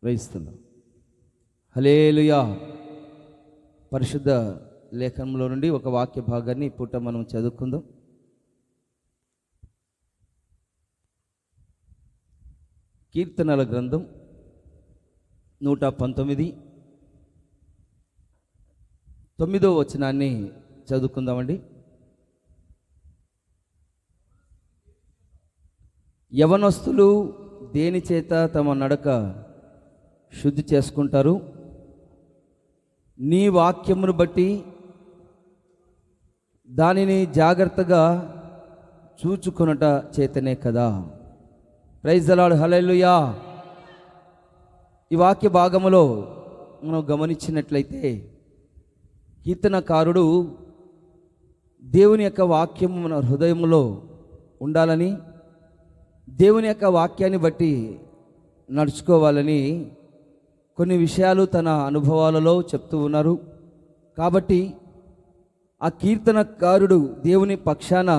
వేయిస్తున్నాం. హల్లెలూయా. పరిశుద్ధ లేఖనంలో నుండి ఒక వాక్య భాగాన్ని పూట మనం చదువుకుందాం. కీర్తనల గ్రంథం 119 9వ వచనాన్ని చదువుకుందామండి. యవనస్తులు దేని చేత తమ నడక శుద్ధి చేసుకుంటారు? నీ వాక్యమును బట్టి దానిని జాగ్రత్తగా చూచుకొనుట చేతనే కదా. Praise the lord. హల్లెలూయా. ఈ వాక్య భాగములో మనం గమనించినట్లయితే కీర్తనకారుడు దేవుని యొక్క వాక్యము మన హృదయంలో ఉండాలని, దేవుని యొక్క వాక్యాన్ని బట్టి నడుచుకోవాలని కొన్ని విషయాలు తన అనుభవాలలో చెప్తూ ఉన్నారు. కాబట్టి ఆ కీర్తనకారుడు దేవుని పక్షాన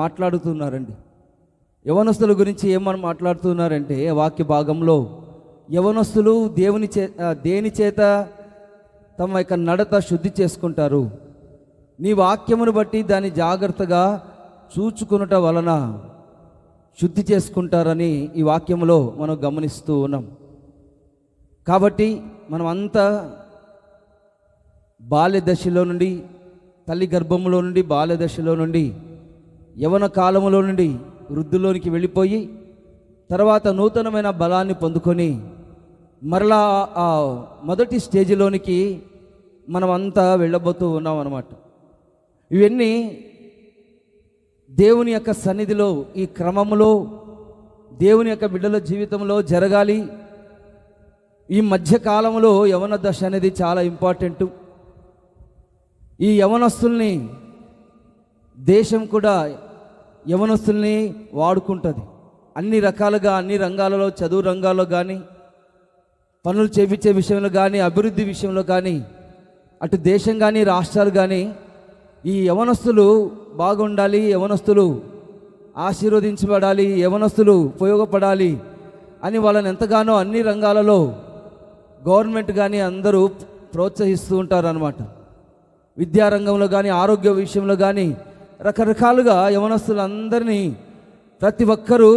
మాట్లాడుతున్నారండి. యవనస్తుల గురించి ఏమని మాట్లాడుతున్నారంటే వాక్య భాగంలో యవనస్తులు దేని చేత తమ యొక్క నడత శుద్ధి చేసుకుంటారు? నీ వాక్యమును బట్టి దాన్ని జాగ్రత్తగా చూచుకునుట వలన శుద్ధి చేసుకుంటారని ఈ వాక్యంలో మనం గమనిస్తూ ఉన్నాం. కాబట్టి మనం అంతా బాల్య దశలో నుండి, తల్లి గర్భంలో నుండి, బాల్య దశలో నుండి యవన కాలంలో నుండి వృద్ధుల్లోనికి వెళ్ళిపోయి తర్వాత నూతనమైన బలాన్ని పొందుకొని మరలా ఆ మొదటి స్టేజిలోనికి మనం అంతా వెళ్ళబోతూ ఉన్నాం అన్నమాట. ఇవన్నీ దేవుని యొక్క సన్నిధిలో ఈ క్రమంలో దేవుని యొక్క బిడ్డల జీవితంలో జరగాలి. ఈ మధ్యకాలంలో యవన దశ అనేది చాలా ఇంపార్టెంటు. ఈ యవనస్తుల్ని దేశం కూడా యవనస్తుల్ని వాడుకుంటుంది. అన్ని రకాలుగా, అన్ని రంగాలలో, చదువు రంగాల్లో కానీ, పనులు చేపించే విషయంలో కానీ, అభివృద్ధి విషయంలో కానీ, అటు దేశం కానీ రాష్ట్రాలు కానీ ఈ యవనస్తులు బాగుండాలి, యవనస్తులు ఆశీర్వదించబడాలి, యవనస్తులు ఉపయోగపడాలి అని వాళ్ళని ఎంతగానో అన్ని రంగాలలో గవర్నమెంట్ కానీ అందరూ ప్రోత్సహిస్తూ ఉంటారు అన్నమాట. విద్యారంగంలో కానీ, ఆరోగ్య విషయంలో కానీ రకరకాలుగా యవనస్తులందరినీ ప్రతి ఒక్కరూ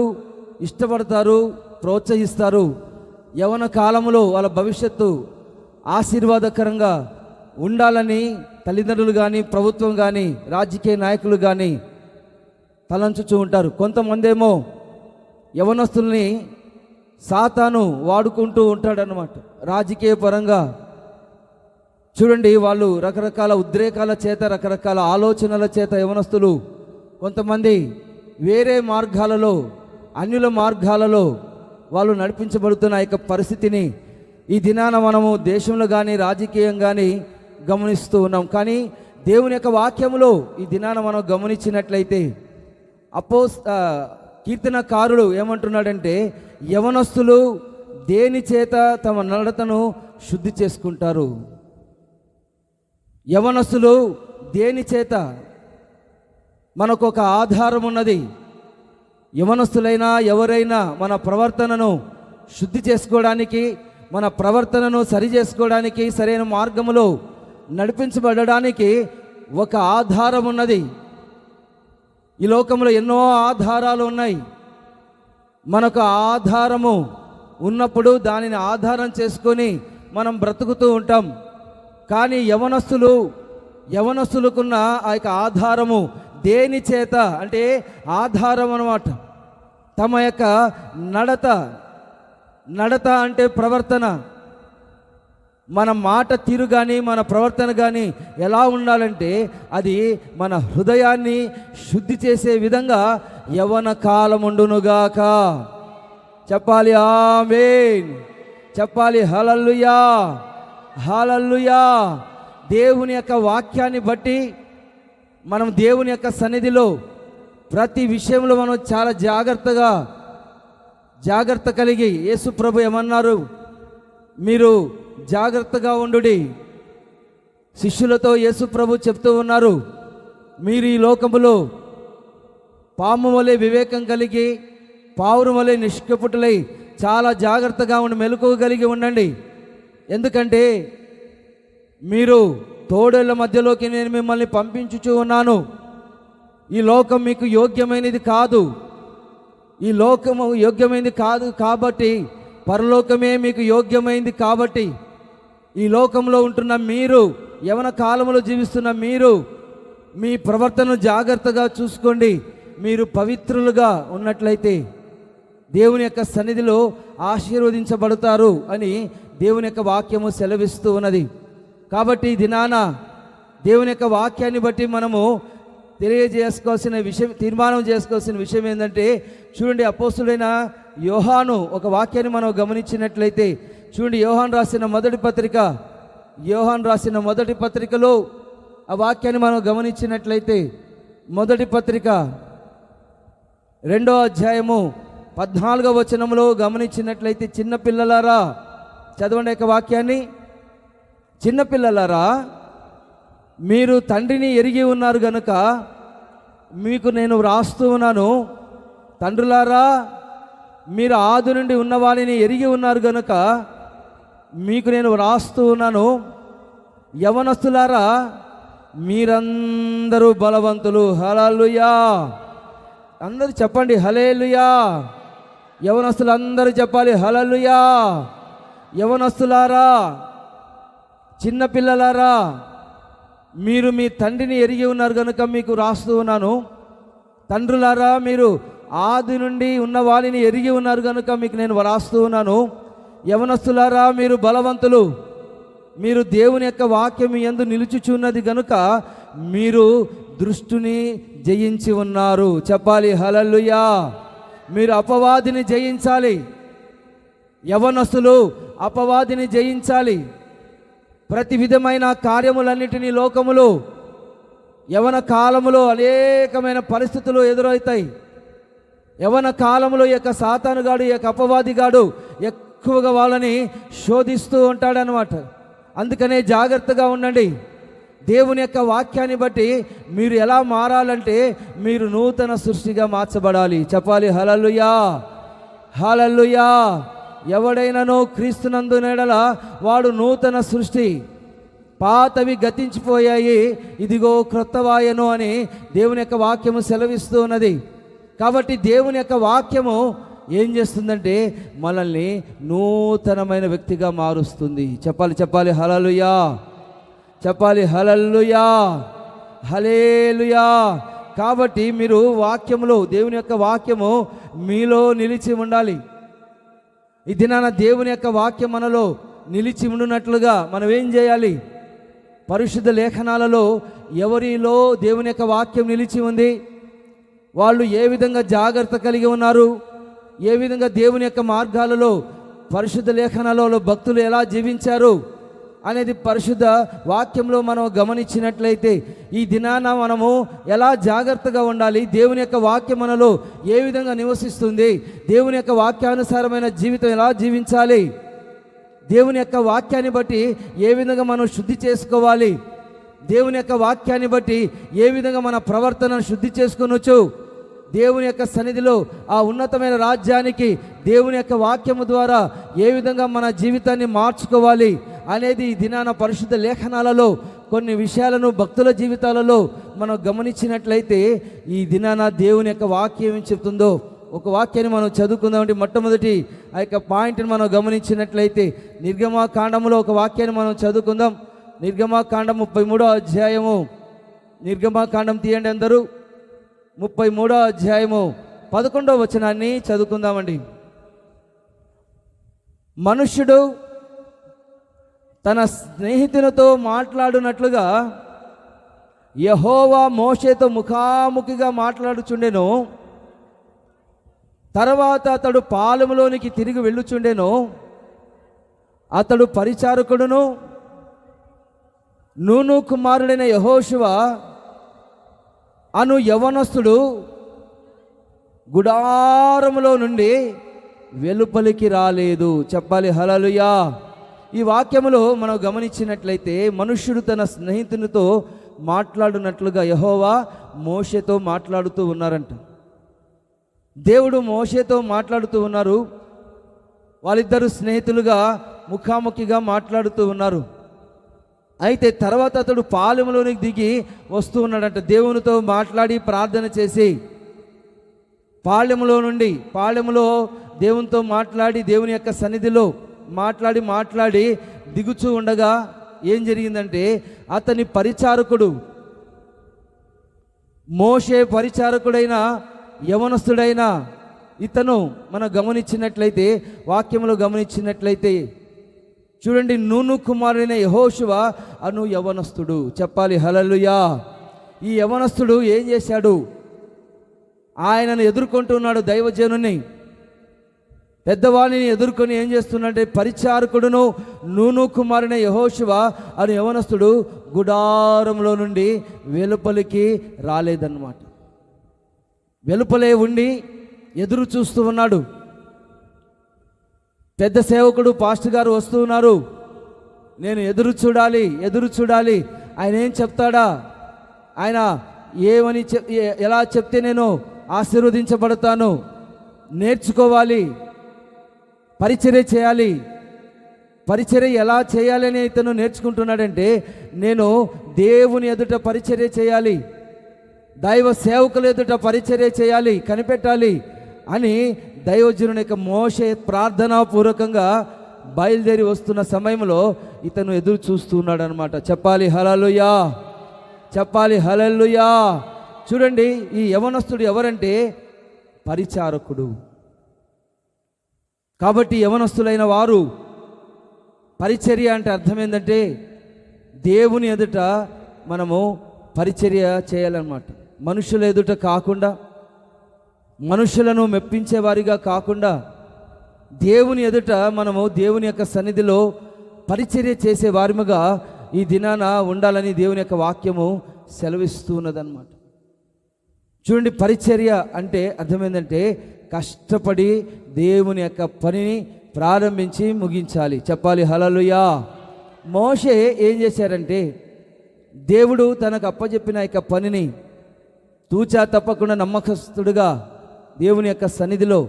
ఇష్టపడతారు, ప్రోత్సహిస్తారు. యవన కాలంలో వాళ్ళ భవిష్యత్తు ఆశీర్వాదకరంగా ఉండాలని తల్లిదండ్రులు కానీ, ప్రభుత్వం కానీ, రాజకీయ నాయకులు కానీ తలంచుతూ ఉంటారు. కొంతమంది ఏమో యవనస్తుల్ని సాతాను వాడుకుంటూ ఉంటాడనమాట. రాజకీయ పరంగా చూడండి, వాళ్ళు రకరకాల ఉద్రేకాల చేత, రకరకాల ఆలోచనల చేత యవనస్తులు కొంతమంది వేరే మార్గాలలో, అన్యుల మార్గాలలో వాళ్ళు నడిపించబడుతున్న యొక్క పరిస్థితిని ఈ దినాన మనము దేశంలో కానీ, రాజకీయం కానీ గమనిస్తూ ఉన్నాం. కానీ దేవుని యొక్క వాక్యములో ఈ దినాన మనం గమనించినట్లయితే కీర్తనకారుడు ఏమంటున్నాడంటే యవనస్తులు దేని చేత తమ నడతను శుద్ధి చేసుకుంటారు? యవనస్తులు దేని చేత? మనకు ఒక ఆధారం ఉన్నది. యవనస్తులైనా ఎవరైనా మన ప్రవర్తనను శుద్ధి చేసుకోవడానికి, మన ప్రవర్తనను సరి చేసుకోవడానికి, సరైన మార్గములో నడిపించబడడానికి ఒక ఆధారం ఉన్నది. ఈ లోకంలో ఎన్నో ఆధారాలు ఉన్నాయి. మనకు ఆధారము ఉన్నప్పుడు దానిని ఆధారం చేసుకొని మనం బ్రతుకుతూ ఉంటాం. కానీ యవనస్తులకున్న ఆ యొక్క ఆధారము దేని చేత అంటే ఆధారం అన్నమాట. తమ యొక్క నడత అంటే ప్రవర్తన, మన మాట తీరు కానీ, మన ప్రవర్తన కానీ ఎలా ఉండాలంటే అది మన హృదయాన్ని శుద్ధి చేసే విధంగా యవన కాలం ఉండునుగాక. చెప్పాలి ఆమేన్, చెప్పాలి హల్లెలూయా, హల్లెలూయా. దేవుని యొక్క వాక్యాన్ని బట్టి మనం దేవుని యొక్క సన్నిధిలో ప్రతి విషయంలో మనం చాలా జాగ్రత్త కలిగి, యేసు ప్రభు ఏమన్నారు? మీరు జాగ్రత్తగా ఉండుడి. శిష్యులతో యేసు ప్రభు చెప్తూ ఉన్నారు, మీరు ఈ లోకములో పాము వలె వివేకం కలిగి, పావురం వలె నిష్కపటులై చాలా జాగ్రత్తగా ఉండి మెలకువగలిగి ఉండండి. ఎందుకంటే మీరు తోడేళ్ల మధ్యలోకి నేను మిమ్మల్ని పంపించుచూ ఉన్నాను. ఈ లోకం మీకు యోగ్యమైనది కాదు. ఈ లోకము యోగ్యమైనది కాదు కాబట్టి పరలోకమే మీకు యోగ్యమైంది. కాబట్టి ఈ లోకంలో ఉంటున్న మీరు, యవన కాలంలో జీవిస్తున్న మీరు, మీ ప్రవర్తనను జాగ్రత్తగా చూసుకోండి. మీరు పవిత్రులుగా ఉన్నట్లయితే దేవుని యొక్క సన్నిధిలో ఆశీర్వదించబడతారు అని దేవుని యొక్క వాక్యము సెలవిస్తూ ఉన్నది. కాబట్టి ఈ దినాన దేవుని యొక్క వాక్యాన్ని బట్టి మనము తెలియజేసుకోవాల్సిన విషయం, తీర్మానం చేసుకోవాల్సిన విషయం ఏంటంటే, చూడండి, అపోస్తుడైన యోహాను ఒక వాక్యాన్ని మనం గమనించినట్లయితే, చూడండి, యోహాను రాసిన మొదటి పత్రికలో ఆ వాక్యాన్ని మనం గమనించినట్లయితే, మొదటి పత్రిక 2వ అధ్యాయము 14వ వచనంలో గమనించినట్లయితే, చిన్నపిల్లలారా, చదవండి యొక్క వాక్యాన్ని. చిన్నపిల్లలారా, మీరు తండ్రిని ఎరిగి ఉన్నారు గనుక మీకు నేను వ్రాస్తూ ఉన్నాను. తండ్రులారా, మీరు ఆది నుండి ఉన్నవారిని ఎరిగి ఉన్నారు గనుక మీకు నేను వ్రాస్తూ ఉన్నాను. యవనస్తులారా, మీరందరూ బలవంతులు. హల్లెలూయా! అందరూ చెప్పండి హల్లెలూయా. యవనస్తులు అందరూ చెప్పాలి హల్లెలూయా. యవనస్తులారా, చిన్నపిల్లలారా, మీరు మీ తండ్రిని ఎరిగి ఉన్నారు కనుక మీకు రాస్తూ ఉన్నాను. తండ్రులారా, మీరు ఆది నుండి ఉన్న వారిని ఎరిగి ఉన్నారు కనుక మీకు నేను రాస్తూ ఉన్నాను. యవనస్తులారా, మీరు బలవంతులు. మీరు దేవుని యొక్క వాక్యం యందు నిలుచుచున్నది గనుక మీరు దృష్టిని జయించి ఉన్నారు. చెప్పాలి హల్లెలూయా. మీరు అపవాదిని జయించాలి. యవనస్తులు అపవాదిని జయించాలి. ప్రతి విధమైన కార్యములన్నిటినీ లోకములో యవన కాలములో అనేకమైన పరిస్థితులు ఎదురవుతాయి. యవన కాలంలో ఈ యొక్క సాతానుగాడు, ఈ యొక్క అపవాదిగాడు ఎక్కువగా వాళ్ళని శోధిస్తూ ఉంటాడనమాట. అందుకనే జాగ్రత్తగా ఉండండి. దేవుని యొక్క వాక్యాన్ని బట్టి మీరు ఎలా మారాలంటే మీరు నూతన సృష్టిగా మార్చబడాలి. చెప్పాలి హల్లెలూయా. హల్లెలూయా. ఎవడైనానో క్రీస్తునందు నెడల వాడు నూతన సృష్టి, పాతవి గతించిపోయాయి, ఇదిగో క్రొత్తవాయను అని దేవుని యొక్క వాక్యము సెలవిస్తూ ఉన్నది. కాబట్టి దేవుని యొక్క వాక్యము ఏం చేస్తుందంటే మనల్ని నూతనమైన వ్యక్తిగా మారుస్తుంది. చెప్పాలి హల్లెలూయా. చెప్పాలి హల్లెలూయా. హల్లెలూయా. కాబట్టి మీరు వాక్యములో, దేవుని యొక్క వాక్యము మీలో నిలిచి ఉండాలి. ఈ దినాన దేవుని యొక్క వాక్యం మనలో నిలిచి ఉండునట్లుగా మనం ఏం చేయాలి? పరిశుద్ధ లేఖనాలలో ఎవరిలో దేవుని యొక్క వాక్యం నిలిచి ఉంది, వాళ్ళు ఏ విధంగా జాగ్రత్త కలిగి ఉన్నారు, ఏ విధంగా దేవుని యొక్క మార్గాలలో పరిశుద్ధ లేఖనాలలో భక్తులు ఎలా జీవించారు అనేది పరిశుద్ధ వాక్యంలో మనం గమనించినట్లయితే ఈ దినాన మనము ఎలా జాగ్రత్తగా ఉండాలి, దేవుని యొక్క వాక్యం మనలో ఏ విధంగా నివసిస్తుంది, దేవుని యొక్క వాక్యానుసారమైన జీవితం ఎలా జీవించాలి, దేవుని యొక్క వాక్యాన్ని బట్టి ఏ విధంగా మనం శుద్ధి చేసుకోవాలి, దేవుని యొక్క వాక్యాన్ని బట్టి ఏ విధంగా మన ప్రవర్తనను శుద్ధి చేసుకొనొచ్చు, దేవుని యొక్క సన్నిధిలో ఆ ఉన్నతమైన రాజ్యానికి దేవుని యొక్క వాక్యము ద్వారా ఏ విధంగా మన జీవితాన్ని మార్చుకోవాలి అనేది ఈ దినాన పరిశుద్ధ లేఖనాలలో కొన్ని విషయాలను భక్తుల జీవితాలలో మనం గమనించినట్లయితే ఈ దినాన దేవుని యొక్క వాక్యం ఏం చెప్తుందో ఒక వాక్యాన్ని మనం చదువుకుందామంటే మొట్టమొదటి ఆ యొక్క పాయింట్ని మనం గమనించినట్లయితే నిర్గమాకాండములో ఒక వాక్యాన్ని మనం చదువుకుందాం. నిర్గమాకాండం 33వ అధ్యాయము. నిర్గమాకాండం తీయండి అందరూ. 33వ అధ్యాయము 11వ వచనాన్ని చదువుకుందామండి. మనుష్యుడు తన స్నేహితునితో మాట్లాడునట్లుగా యెహోవా మోషేతో ముఖాముఖిగా మాట్లాడుచుండెను. తర్వాత అతడు పాలెములోనికి తిరిగి వెళ్ళుచుండెను. అతడు పరిచారకుడును నూను కుమారుడైన యెహోషువ అను యవనస్తుడు గుడారములో నుండి వెలుపలికి రాలేదు. చెప్పాలి హల్లెలూయా. ఈ వాక్యములో మనం గమనించినట్లయితే మనుష్యుడు తన స్నేహితునితో మాట్లాడునట్లుగా యెహోవా మోషేతో మాట్లాడుతూ ఉన్నారంట. దేవుడు మోషేతో మాట్లాడుతూ ఉన్నారు. వాళ్ళిద్దరూ స్నేహితులుగా ముఖాముఖిగా మాట్లాడుతూ ఉన్నారు. అయితే తర్వాత అతడు పాలెంలోనికి దిగి వస్తూ ఉన్నాడంట. దేవునితో మాట్లాడి ప్రార్థన చేసి పాళెంలో దేవునితో మాట్లాడి దేవుని యొక్క సన్నిధిలో మాట్లాడి దిగుచూ ఉండగా ఏం జరిగిందంటే, అతని పరిచారకుడు, మోషే పరిచారకుడైన యవనస్తుడైన ఇతను మనం గమనించినట్లయితే, వాక్యంలో గమనించినట్లయితే చూడండి, నూను కుమారుడైన యెహోషువ అను యవనస్తుడు. చెప్పాలి హల్లెలూయా. ఈ యవనస్తుడు ఏం చేశాడు? ఆయనను ఎదుర్కొంటున్నాడు. దైవజనుని, పెద్దవాణిని ఎదుర్కొని ఏం చేస్తున్నాడంటే, పరిచారకుడును నూను కుమారుడైన యెహోషువ అను యవనస్తుడు గుడారంలో నుండి వెలుపలికి రాలేదన్నమాట. వెలుపలే ఉండి ఎదురు చూస్తూ ఉన్నాడు. పెద్ద సేవకుడు పాస్టర్ గారు వస్తూ ఉన్నారు. నేను ఎదురు చూడాలి. ఆయన ఏం చెప్తాడా, ఆయన ఏమని ఎలా చెప్తే నేను ఆశీర్వదించబడతాను, నేర్చుకోవాలి, పరిచర్య చేయాలి. పరిచర్య ఎలా చేయాలని ఇతను నేర్చుకుంటున్నాడంటే, నేను దేవుని ఎదుట పరిచర్య చేయాలి, దైవ సేవకుల ఎదుట పరిచర్య చేయాలి, కనిపెట్టాలి అని దైవజనుని యొక్క మోషే ప్రార్థనాపూర్వకంగా బయలుదేరి వస్తున్న సమయంలో ఇతను ఎదురు చూస్తూ ఉన్నాడు అనమాట. చెప్పాలి హల్లెలూయా. చూడండి, ఈ యవనస్తుడు ఎవరంటే పరిచారకుడు. కాబట్టి యవనస్తులైన వారు పరిచర్య అంటే అర్థం ఏంటంటే, దేవుని ఎదుట మనము పరిచర్య చేయాలన్నమాట. మనుషుల ఎదుట కాకుండా, మనుషులను మెప్పించే వారిగా కాకుండా, దేవుని ఎదుట మనము దేవుని యొక్క సన్నిధిలో పరిచర్య చేసే వారిముగా ఈ దినాన ఉండాలని దేవుని యొక్క వాక్యము సెలవిస్తున్నదన్నమాట. చూడండి, పరిచర్య అంటే అర్థమైందంటే కష్టపడి దేవుని యొక్క పనిని ప్రారంభించి ముగించాలి. చెప్పాలి హల్లెలూయా. మోషే ఏం చేశారంటే, దేవుడు తనకు అప్పచెప్పిన యొక్క పనిని తూచా తప్పకుండా నమ్మకస్తుడుగా దేవుని యొక్క సన్నిధిలో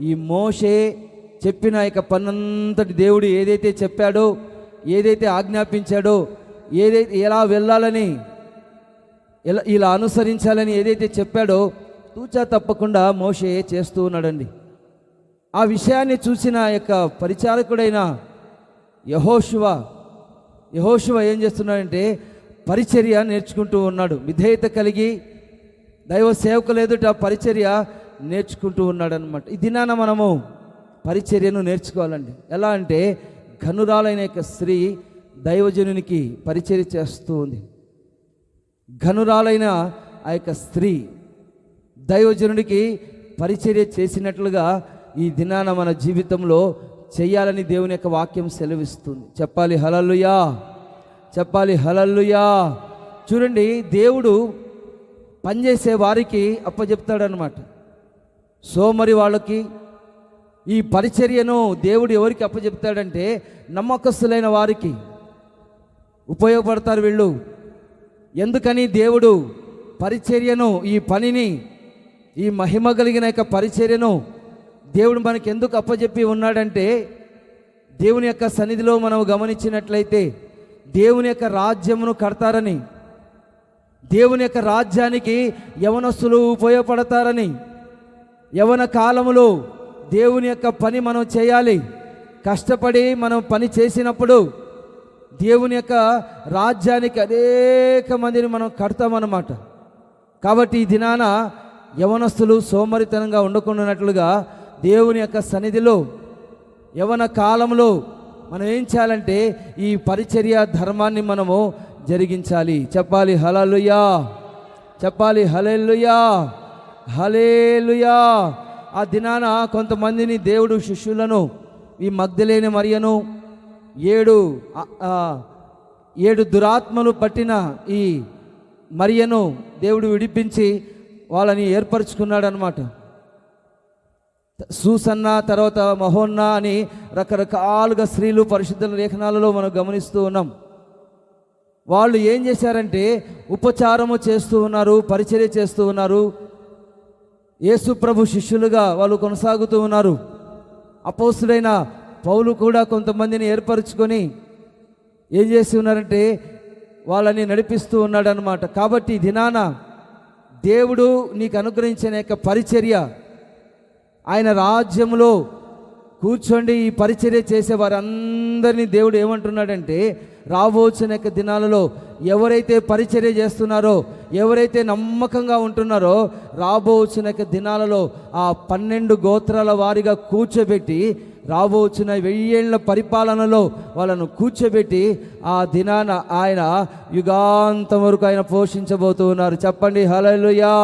ఈ మోషే చెప్పిన యొక్క పనంతటి దేవుడు ఏదైతే చెప్పాడో, ఏదైతే ఆజ్ఞాపించాడో, ఎలా వెళ్ళాలని, ఇలా అనుసరించాలని ఏదైతే చెప్పాడో తూచా తప్పకుండా మోషే చేస్తూ ఉన్నాడండి. ఆ విషయాన్ని చూసిన యొక్క పరిచారకుడైన యెహోషువ ఏం చేస్తున్నాడంటే పరిచర్య నేర్చుకుంటూ ఉన్నాడు. విధేయత కలిగి దైవ సేవకుల ఎదుట పరిచర్య నేర్చుకుంటూ ఉన్నాడు అనమాట. ఈ దినాన మనము పరిచర్యను నేర్చుకోవాలండి. ఎలా అంటే, ఘనురాలైన యొక్క స్త్రీ దైవజనునికి పరిచర్య చేస్తూ ఉంది. ఘనురాలైన ఆ యొక్క స్త్రీ దైవజనుడికి పరిచర్య చేసినట్లుగా ఈ దినాన మన జీవితంలో చేయాలని దేవుని యొక్క వాక్యం సెలవిస్తుంది. చెప్పాలి హల్లెలూయా. చూడండి, దేవుడు పనిచేసే వారికి అప్పచెప్తాడనమాట. సోమరి వాళ్ళకి ఈ పరిచర్యను దేవుడు ఎవరికి అప్పచెప్తాడంటే, నమ్మకస్తులైన వారికి ఉపయోగపడతారు వీళ్ళు. ఎందుకని దేవుడు పరిచర్యను, ఈ పనిని, ఈ మహిమ కలిగిన యొక్క పరిచర్యను దేవుడు మనకి ఎందుకు అప్పచెప్పి ఉన్నాడంటే, దేవుని యొక్క సన్నిధిలో మనం గమనించినట్లయితే దేవుని యొక్క రాజ్యమును కడతారని, దేవుని యొక్క రాజ్యానికి యవనస్తులు ఉపయోగపడతారని, యవన కాలములో దేవుని యొక్క పని మనం చేయాలి. కష్టపడి మనం పని చేసినప్పుడు దేవుని యొక్క రాజ్యానికి అనేక మందిని మనం కడతామన్నమాట. కాబట్టి ఈ దినాన యవనస్తులు సోమరితనంగా ఉండకుండానట్లుగా దేవుని యొక్క సన్నిధిలో యవన కాలంలో మనం ఏం చేయాలంటే ఈ పరిచర్య ధర్మాన్ని మనము జరిగించాలి. చెప్పాలి హల్లెలూయా. ఆ దినాన కొంతమందిని దేవుడు శిష్యులను, ఈ మగ్దలేని మరియను, 7 దురాత్మలు పట్టిన ఈ మరియను దేవుడు విడిపించి వాళ్ళని ఏర్పరచుకున్నాడు అనమాట. సూసన్న, తర్వాత మహోన్న అని రకరకాలుగా స్త్రీలు పరిశుద్ధ లేఖనాలలో మనం గమనిస్తూ ఉన్నాం. వాళ్ళు ఏం చేశారంటే ఉపచారము చేస్తూ ఉన్నారు, పరిచర్య చేస్తూ ఉన్నారు. యేసు ప్రభు శిష్యులుగా వాళ్ళు కొనసాగుతూ ఉన్నారు. అపోస్తుడైన పౌలు కూడా కొంతమందిని ఏర్పరచుకొని ఏం చేసి ఉన్నారంటే వాళ్ళని నడిపిస్తూ ఉన్నాడు అన్నమాట. కాబట్టి ఈ దినాన దేవుడు నీకు అనుగ్రహించిన యొక్క పరిచర్య, ఆయన రాజ్యంలో కూర్చోండి ఈ పరిచర్య చేసే వారందరినీ దేవుడు ఏమంటున్నాడంటే, రాబోచిన యొక్క దినాలలో ఎవరైతే పరిచర్య చేస్తున్నారో, ఎవరైతే నమ్మకంగా ఉంటున్నారో, రాబోచిన యొక్క దినాలలో ఆ 12 గోత్రాల వారిగా కూర్చోబెట్టి, రాబోచిన 1000 ఏళ్ల పరిపాలనలో వాళ్ళను కూర్చోబెట్టి ఆ దినాన ఆయన యుగాంతం వరకు ఆయన పోషించబోతూ ఉన్నారు. చెప్పండి హల్లెలూయా,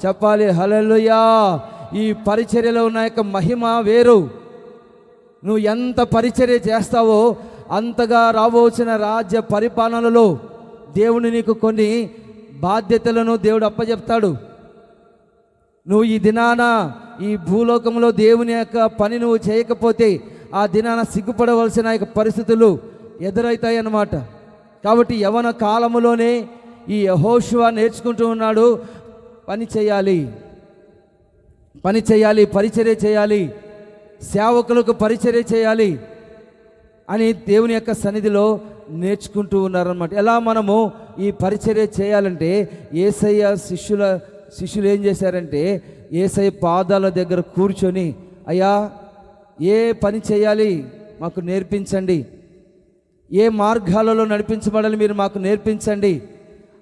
చెప్పాలి హల్లెలూయా. ఈ పరిచర్యలో ఉన్న యొక్క మహిమ వేరు. నువ్వు ఎంత పరిచర్య చేస్తావో అంతగా రాబోచిన రాజ్య పరిపాలనలో దేవుడు నీకు కొన్ని బాధ్యతలను దేవుడు అప్పచెప్తాడు. నువ్వు ఈ దినాన ఈ భూలోకంలో దేవుని యొక్క పని నువ్వు చేయకపోతే ఆ దినాన సిగ్గుపడవలసిన యొక్క పరిస్థితులు ఎదురవుతాయి అన్నమాట. కాబట్టి యవన కాలములోనే ఈ యెహోషువ నేర్చుకుంటూ ఉన్నాడు, పని చేయాలి, పరిచర్య చేయాలి, సేవకులకు పరిచర్య చేయాలి అని దేవుని యొక్క సన్నిధిలో నేర్చుకుంటూ ఉన్నారన్నమాట. ఎలా మనము ఈ పరిచర్య చేయాలంటే, యేసయ్య శిష్యులు ఏం చేశారంటే, యేసయ్య పాదాల దగ్గర కూర్చొని, అయ్యా ఏ పని చేయాలి మాకు నేర్పించండి, ఏ మార్గాలలో నడిపించబడాలి మీరు మాకు నేర్పించండి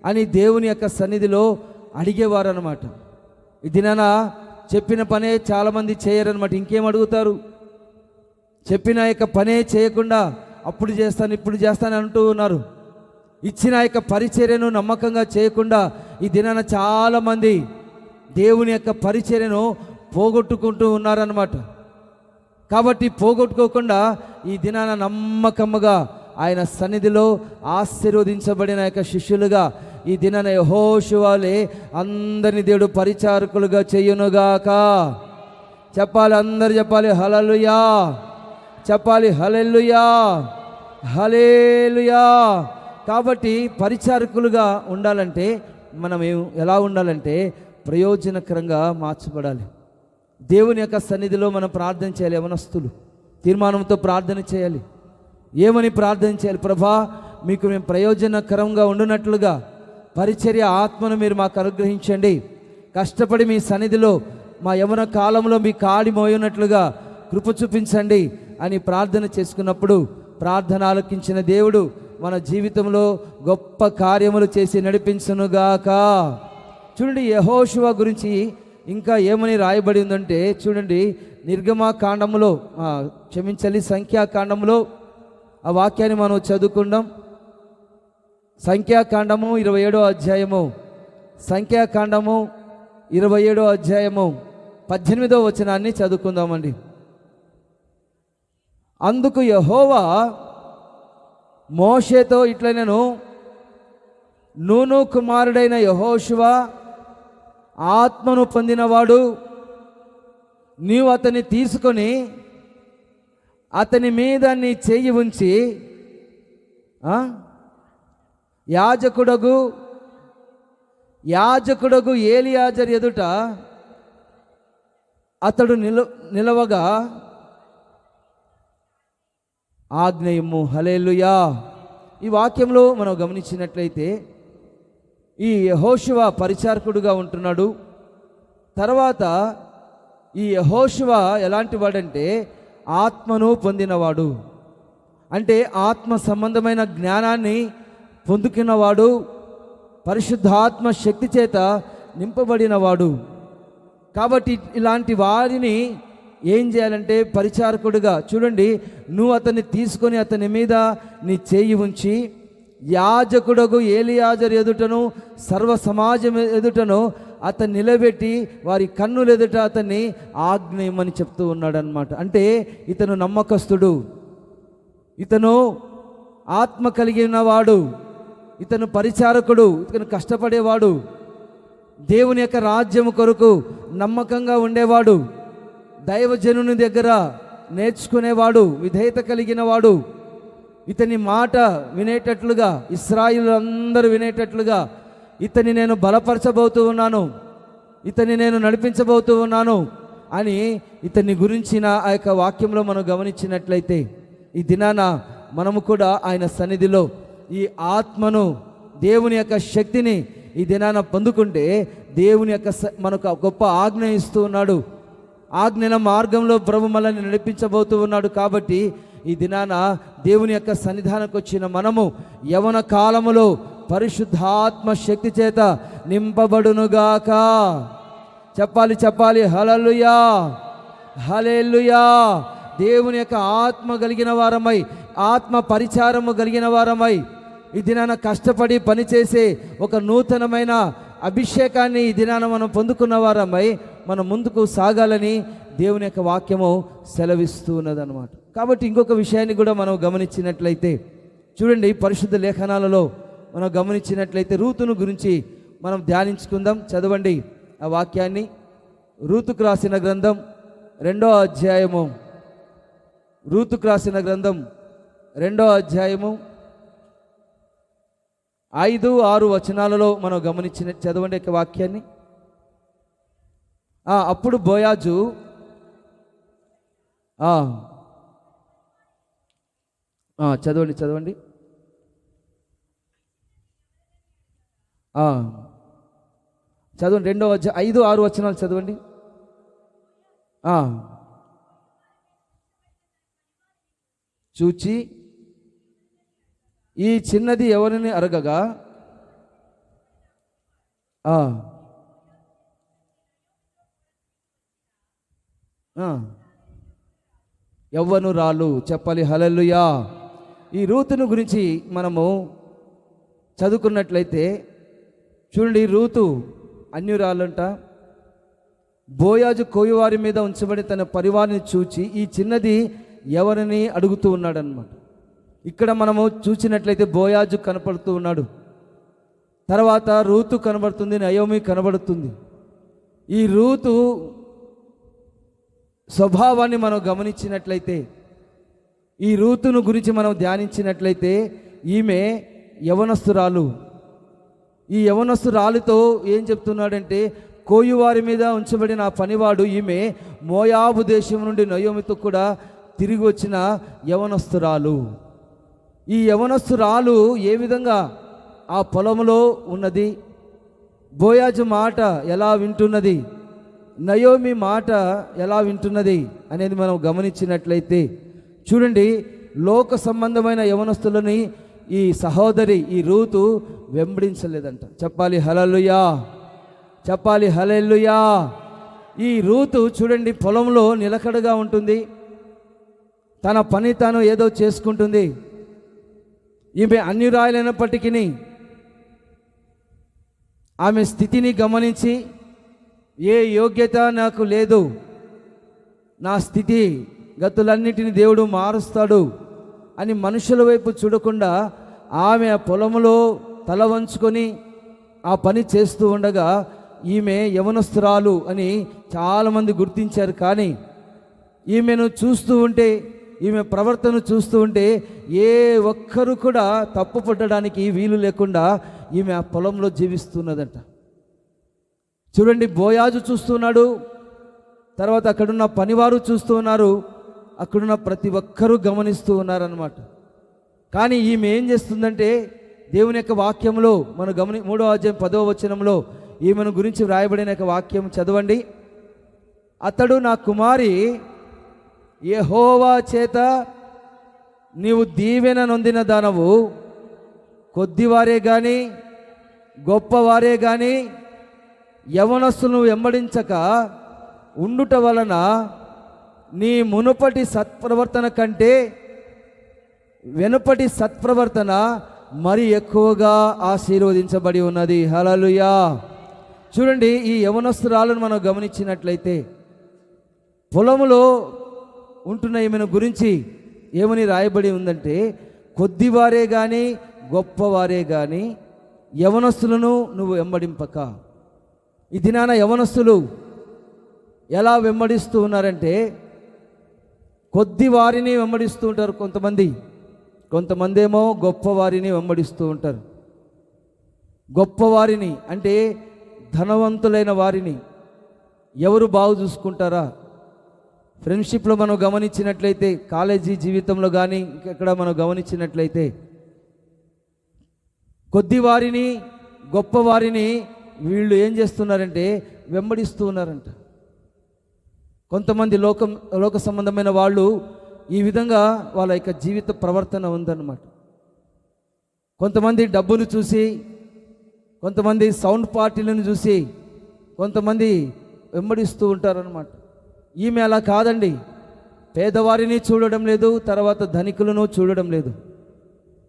అని దేవుని యొక్క సన్నిధిలో అడిగేవారు అన్నమాట. ఈ దినాన చెప్పిన పనే చాలామంది చేయరన్నమాట. ఇంకేం అడుగుతారు? చెప్పిన యొక్క పనే చేయకుండా అప్పుడు చేస్తాను ఇప్పుడు చేస్తాను అంటూ ఉన్నారు. ఇచ్చిన యొక్క పరిచర్యను నమ్మకంగా చేయకుండా ఈ దినాన చాలామంది దేవుని యొక్క పరిచర్యను పోగొట్టుకుంటూ ఉన్నారన్నమాట. కాబట్టి పోగొట్టుకోకుండా ఈ దినాన నమ్మకముగా ఆయన సన్నిధిలో ఆశీర్వదించబడిన యొక్క శిష్యులుగా ఈ దినాన యెహోషువలే అందరినీ దేవుడు పరిచారకులుగా చెయ్యునుగాక. చెప్పాలి, అందరు చెప్పాలి హల్లెలూయా, చెప్పాలి హల్లెలూయా, హల్లెలూయా. కాబట్టి పరిచారకులుగా ఉండాలంటే మనం ఎలా ఉండాలంటే ప్రయోజనకరంగా మార్చబడాలి. దేవుని యొక్క సన్నిధిలో మనం ప్రార్థన చేయాలి. యవనస్తులు తీర్మానంతో ప్రార్థన చేయాలి. ఏమని ప్రార్థన చేయాలి? ప్రభా, మీకు మేము ప్రయోజనకరంగా ఉండునట్లుగా పరిచర్య ఆత్మను మీరు మాకు అనుగ్రహించండి. కష్టపడి మీ సన్నిధిలో మా యవన కాలంలో మీ కాడి మోయునట్లుగా కృప చూపించండి అని ప్రార్థన చేసుకున్నప్పుడు ప్రార్థన ఆలకించిన దేవుడు మన జీవితంలో గొప్ప కార్యములు చేసి నడిపించునుగాక. చూడండి, యెహోషువ గురించి ఇంకా ఏమని రాయబడి ఉందంటే చూడండి, నిర్గమకాండములో సంఖ్యాకాండములో ఆ వాక్యాన్ని మనం చదువుకుందాం. సంఖ్యాకాండము 27వ అధ్యాయము, సంఖ్యాకాండము 27వ అధ్యాయము 18వ వచనాన్ని చదువుకుందామండి. అందుకు యెహోవా మోషేతో ఇట్లా, నేను నూను కుమారుడైన యెహోషువ ఆత్మను పొందినవాడు, నీవు అతన్ని తీసుకొని అతని మీద నీ చెయ్యి ఉంచి యాజకుడగు ఏలియాజరు ఎదుట అతడు నిలవగా ఆజ్ఞయము. హల్లెలూయా. ఈ వాక్యంలో మనం గమనించినట్లయితే ఈ యెహోషువ పరిచారకుడుగా ఉంటున్నాడు. తర్వాత ఈ యెహోషువ ఎలాంటి వాడంటే ఆత్మను పొందినవాడు, అంటే ఆత్మ సంబంధమైన జ్ఞానాన్ని పొందుకున్నవాడు, పరిశుద్ధాత్మ శక్తి చేత నింపబడినవాడు. కాబట్టి ఇలాంటి వారిని ఏం చేయాలంటే పరిచారకుడుగా చూడండి, నువ్వు అతన్ని తీసుకొని అతని మీద నీ చేయి ఉంచి యాజకుడగు ఏలియాజరు ఎదుటను సర్వ సమాజం ఎదుటను అతన్ని నిలబెట్టి వారి కన్నులు ఎదుట అతన్ని ఆజ్ఞయమని చెప్తూ ఉన్నాడు అన్నమాట. అంటే ఇతను నమ్మకస్తుడు, ఇతను ఆత్మ కలిగినవాడు, ఇతను పరిచారకుడు, ఇతను కష్టపడేవాడు, దేవుని యొక్క రాజ్యము కొరకు నమ్మకంగా ఉండేవాడు, దైవజనుని దగ్గర నేర్చుకునేవాడు, విధేయత కలిగిన వాడు, ఇతని మాట వినేటట్లుగా ఇశ్రాయేలు వినేటట్లుగా ఇతని నేను బలపరచబోతూ ఉన్నాను, ఇతని నేను నడిపించబోతూ ఉన్నాను అని ఇతని గురించిన ఆ యొక్క వాక్యంలో మనం గమనించినట్లయితే, ఈ దినాన మనము కూడా ఆయన సన్నిధిలో ఈ ఆత్మను, దేవుని యొక్క శక్తిని ఈ దినాన పొందుకుంటే దేవుని యొక్క మనకు గొప్ప ఆజ్ఞ ఇస్తూ ఉన్నాడు. ఆజ్ఞల మార్గంలో ప్రభు మనల్ని నడిపించబోతూ ఉన్నాడు. కాబట్టి ఈ దినాన దేవుని యొక్క సన్నిధానంకి వచ్చిన మనము యవన కాలములో పరిశుద్ధాత్మ శక్తి చేత నింపబడునుగాక. చెప్పాలి హల్లెలూయా, హల్లెలూయా. దేవుని యొక్క ఆత్మ కలిగిన వారమై, ఆత్మ పరిచారము కలిగిన వారమై ఈ దినాన కష్టపడి పనిచేసే ఒక నూతనమైన అభిషేకాన్ని ఈ దినాన మనం పొందుకున్న వారమై మనం ముందుకు సాగాలని దేవుని యొక్క వాక్యము సెలవిస్తూ ఉన్నదన్నమాట. కాబట్టి ఇంకొక విషయాన్ని కూడా మనం గమనించినట్లయితే చూడండి, పరిశుద్ధ లేఖనాలలో మనం గమనించినట్లయితే రూతును గురించి మనం ధ్యానించుకుందాం. చదవండి ఆ వాక్యాన్ని. రూతుకు రాసిన గ్రంథం 2వ అధ్యాయము, రూతుకు రాసిన గ్రంథం 2వ అధ్యాయము 5-6 వచనాలలో మనం గమనించిన, చదవండి యొక్క వాక్యాన్ని. అప్పుడు బోయాజు చదవండి చదవండి 2వ అధ్యాయం 5-6 వచనాలు చదవండి. చూచి ఈ చిన్నది ఎవరిని అరగగా యవ్వనురాలు. చెప్పాలి హల్లెలూయా. ఈ రూతును గురించి మనము చదువుకున్నట్లయితే చూడండి, రూతు అన్యురాలంట. బోయాజు కోయివారి మీద ఉంచబడి తన పరివారిని చూచి ఈ చిన్నది ఎవరిని అడుగుతూ ఉన్నాడనమాట. ఇక్కడ మనము చూసినట్లయితే బోయాజు కనపడుతూ ఉన్నాడు, తర్వాత రూతు కనబడుతుంది, నయోమి కనబడుతుంది. ఈ రూతు స్వభావాన్ని మనం గమనించినట్లయితే, ఈ రూతును గురించి మనం ధ్యానించినట్లయితే ఈమె యవనస్తురాలు. ఈ యవనస్తురాలుతో ఏం చెప్తున్నాడంటే, కోయువారి మీద ఉంచబడిన ఆ పనివాడు ఈమె మోయాబు దేశం నుండి నయోమితో కూడా తిరిగి వచ్చిన యవనస్తురాలు. ఈ యవనస్తురాలు ఏ విధంగా ఆ పొలంలో ఉన్నది, బోయాజు మాట ఎలా వింటున్నది, నయోమి మాట ఎలా వింటున్నది అనేది మనం గమనించినట్లయితే చూడండి, లోక సంబంధమైన యవనస్తులని ఈ సహోదరి ఈ రూతు వెంబడించలేదంట. చెప్పాలి హల్లెలూయా, చెప్పాలి హల్లెలూయా. ఈ రూతు చూడండి పొలంలో నిలకడగా ఉంటుంది, తన పని తాను ఏదో చేసుకుంటుంది. ఈమె అన్యురాయలైనప్పటికీ ఆమె స్థితిని గమనించి, ఏ యోగ్యత నాకు లేదు, నా స్థితి గతులన్నిటిని దేవుడు మారుస్తాడు అని మనుషుల వైపు చూడకుండా ఆమె పొలంలో తల వంచుకొని ఆ పని చేస్తూ ఉండగా ఈమె యవనస్తురాలు అని చాలామంది గుర్తించారు. కానీ ఈమెను చూస్తూ ఉంటే, ఈమె ప్రవర్తన చూస్తూ ఉంటే ఏ ఒక్కరు కూడా తప్పు పట్టడానికి వీలు లేకుండా ఈమె ఆ పొలంలో జీవిస్తున్నదంట. చూడండి, బోయాజు చూస్తున్నాడు, తర్వాత అక్కడున్న పనివారు చూస్తూ ఉన్నారు, అక్కడున్న ప్రతి ఒక్కరూ గమనిస్తూ ఉన్నారన్నమాట. కానీ ఈమె ఏం చేస్తుందంటే, దేవుని యొక్క వాక్యంలో మనం 3వ అధ్యాయం 10వ వచనంలో ఈమెను గురించి వ్రాయబడిన యొక్క వాక్యం చదవండి. అతడు నా కుమారి, యెహోవా చేత నీవు దీవెన నొందిన దానవు, కొద్దివారే కానీ గొప్పవారే కానీ యవనస్తులను వెంబడించక ఉండుట వలన నీ మునుపటి సత్ప్రవర్తన కంటే వెనుపటి సత్ప్రవర్తన మరి ఎక్కువగా ఆశీర్వదించబడి ఉన్నది. హల్లెలూయా. చూడండి, ఈ యవనస్తురాలను మనం గమనించినట్లయితే పొలములో ఉంటున్న ఈమెను గురించి ఏమని రాయబడి ఉందంటే, కొద్దివారే కానీ గొప్పవారే కానీ యవనస్తులను నువ్వు వెంబడింపక. ఈ దినాన యవనస్తులు ఎలా వెంబడిస్తూ ఉన్నారంటే, కొద్ది వారిని వెంబడిస్తూ ఉంటారు కొంతమంది ఏమో గొప్పవారిని వెంబడిస్తూ ఉంటారు. గొప్పవారిని అంటే ధనవంతులైన వారిని ఎవరు బాగు చూసుకుంటారా, ఫ్రెండ్షిప్లో మనం గమనించినట్లయితే, కాలేజీ జీవితంలో కానీ ఇంకెక్కడ మనం గమనించినట్లయితే, కొద్ది వారిని గొప్పవారిని వీళ్ళు ఏం చేస్తున్నారంటే వెంబడిస్తూ ఉన్నారంట. కొంతమంది లోక సంబంధమైన వాళ్ళు ఈ విధంగా వాళ్ళ యొక్క జీవిత ప్రవర్తన ఉందన్నమాట. కొంతమంది డబ్బును చూసి, కొంతమంది సౌండ్ పార్టీలను చూసి, కొంతమంది వెంబడిస్తూ ఉంటారన్నమాట. ఈమె అలా కాదండి. పేదవారిని చూడడం లేదు, తర్వాత ధనికులను చూడడం లేదు.